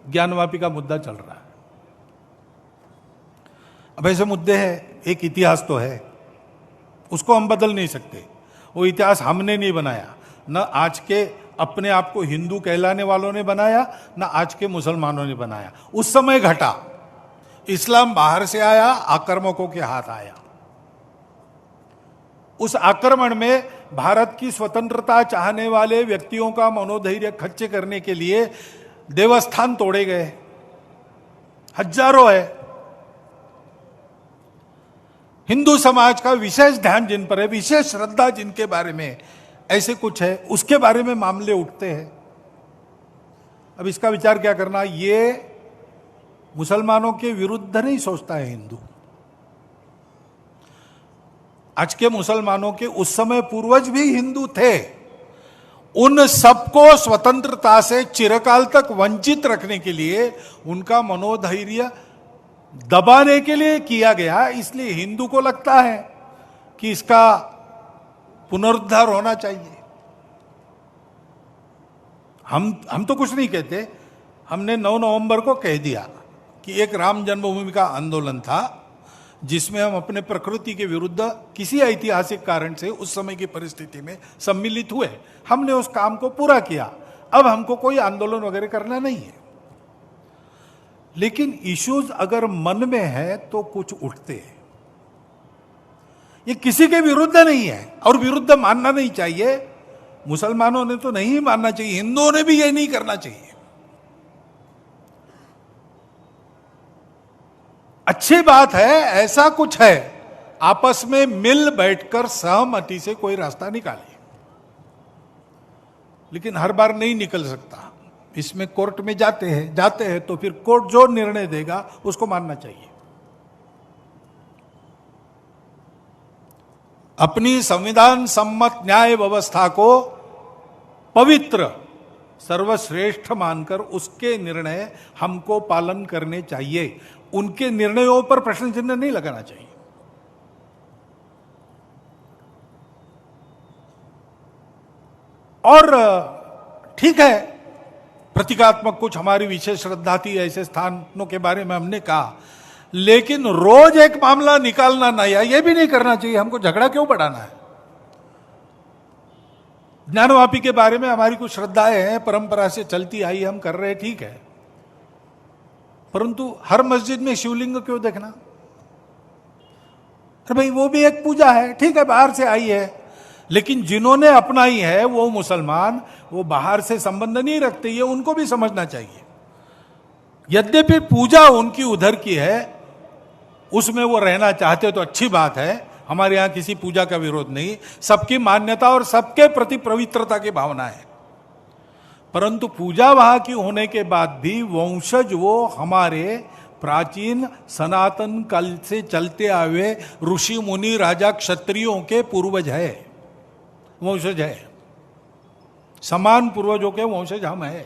ज्ञानवापी का मुद्दा चल रहा है। अब ऐसे मुद्दे हैं, एक इतिहास तो है, उसको हम बदल नहीं सकते। वो इतिहास हमने नहीं बनाया, न आज के अपने आप को हिंदू कहलाने वालों ने बनाया, न आज के मुसलमानों ने बनाया। उस समय घटा, इस्लाम बाहर से आया, आक्रमकों के हाथ आया। उस आक्रमण में भारत की स्वतंत्रता चाहने वाले व्यक्तियों का मनोधैर्य खच्चे करने के लिए देवस्थान तोड़े गए, हजारों है। हिंदू समाज का विशेष ध्यान जिन पर है, विशेष श्रद्धा जिनके बारे में ऐसे कुछ है, उसके बारे में मामले उठते हैं। अब इसका विचार क्या करना, ये मुसलमानों के विरुद्ध नहीं सोचता है हिंदू। आज के मुसलमानों के उस समय पूर्वज भी हिंदू थे। उन सबको स्वतंत्रता से चिरकाल तक वंचित रखने के लिए, उनका मनोधैर्य दबाने के लिए किया गया। इसलिए हिंदू को लगता है कि इसका पुनरुद्धार होना चाहिए। हम तो कुछ नहीं कहते, हमने 9 नवंबर को कह दिया कि एक राम जन्मभूमि का आंदोलन था जिसमें हम अपने प्रकृति के विरुद्ध किसी ऐतिहासिक कारण से उस समय की परिस्थिति में सम्मिलित हुए। हमने उस काम को पूरा किया। अब हमको कोई आंदोलन वगैरह करना नहीं है। लेकिन इश्यूज अगर मन में है तो कुछ उठते हैं। ये किसी के विरुद्ध नहीं है और विरुद्ध मानना नहीं चाहिए। मुसलमानों ने तो नहीं मानना चाहिए, हिंदुओं ने भी ये नहीं करना चाहिए। अच्छी बात है, ऐसा कुछ है, आपस में मिल बैठकर सहमति से कोई रास्ता निकालिए। लेकिन हर बार नहीं निकल सकता। इसमें कोर्ट में जाते हैं तो फिर कोर्ट जो निर्णय देगा उसको मानना चाहिए। अपनी संविधान सम्मत न्याय व्यवस्था को पवित्र सर्वश्रेष्ठ मानकर उसके निर्णय हमको पालन करने चाहिए। उनके निर्णयों पर प्रश्न चिन्ह नहीं लगाना चाहिए। और ठीक है, प्रतीकात्मक कुछ हमारी विशेष श्रद्धा थी, ऐसे स्थानों के बारे में हमने कहा, लेकिन रोज एक मामला निकालना नया, यह भी नहीं करना चाहिए। हमको झगड़ा क्यों बढ़ाना है? ज्ञानवापी के बारे में हमारी कुछ श्रद्धाएं हैं, परंपरा से चलती आई, हम कर रहे, ठीक है, परंतु हर मस्जिद में शिवलिंग क्यों देखना? अरे भाई, वो भी एक पूजा है, ठीक है, बाहर से आई है, लेकिन जिन्होंने अपनाई है वो मुसलमान, वो बाहर से संबंध नहीं रखते, ये उनको भी समझना चाहिए। यद्यपि पूजा उनकी उधर की है, उसमें वो रहना चाहते तो अच्छी बात है। हमारे यहां किसी पूजा का विरोध नहीं, सबकी मान्यता और सबके प्रति पवित्रता की भावना है। परंतु पूजा वहां की होने के बाद भी वंशज वो हमारे प्राचीन सनातन काल से चलते आए ऋषि मुनि राजा क्षत्रियों के पूर्वज है, वंशज है। समान पूर्वजों के वंशज हम है।